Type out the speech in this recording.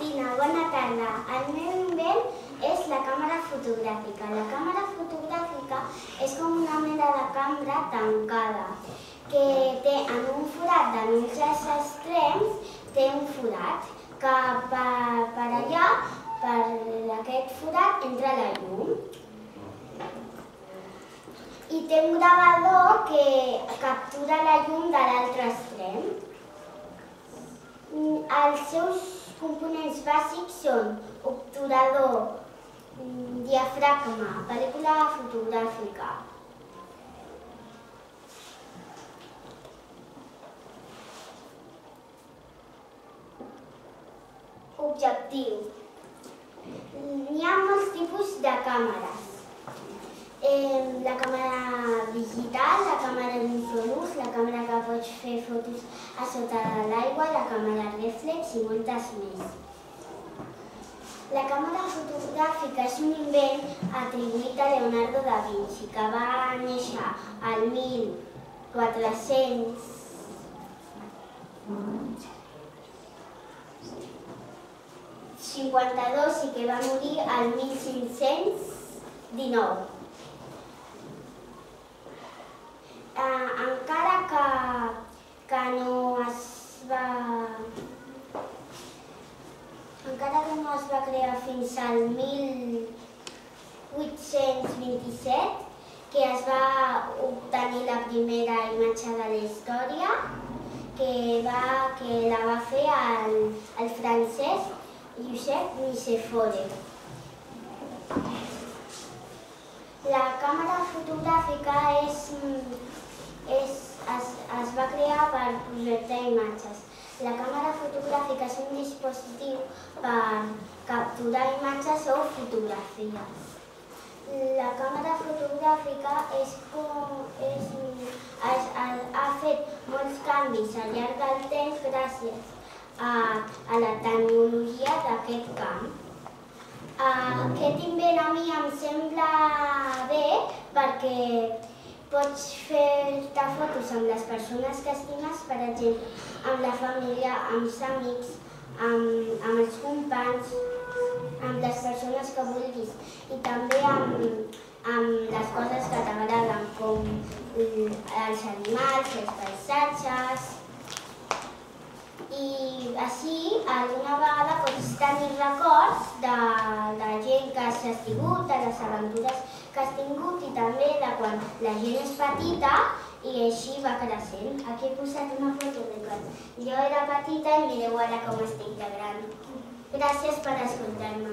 Tina, bona tarda. El meu invent és la càmera fotogràfica. La càmera fotogràfica és com una mena de cambra tancada que té en un forat de uns extrems, té un forat que per allà, per aquest forat, entra la llum. I té un gravador que captura la llum de l'altre extrem. Els seus components bàsics són obturador, diafragma, pel·lícula fotogràfica. Objectiu. N'hi ha molts tipus de càmeres. La càmera digital, la càmera d'infrarroig, la càmera que pots fer fotos a sota de l'aigua, la càmera reflex i moltes més. La càmera fotogràfica és un invent atribuït a Leonardo da Vinci, que va néixer al 1452 i que va morir al 1519. Encara que no es va crear fins al 1827, que es va obtenir la primera imatge de la història, que la va fer el francès Josep Nicéphore. La càmera fotogràfica es va crear per projectar imatges. La càmera fotogràfica és un dispositiu per capturar imatges o fotografies. La càmera fotogràfica ha fet molts canvis al llarg del temps gràcies a la tecnologia d'aquest camp. Aquest invent a mi em sembla bé perquè pots fer-te fotos amb les persones que estimes, per exemple, amb la família, amb els amics, amb els companys, amb les persones que vulguis i també amb les coses que t'agraden, com els animals, els paisatges. I així, alguna vegada pots tenir records de gent que has tingut, de les aventures que has tingut i també de quan la gent és petita i així va creixent. Aquí he posat una foto de quan jo era petita i mireu ara com estic de gran. Gràcies per escoltar-me.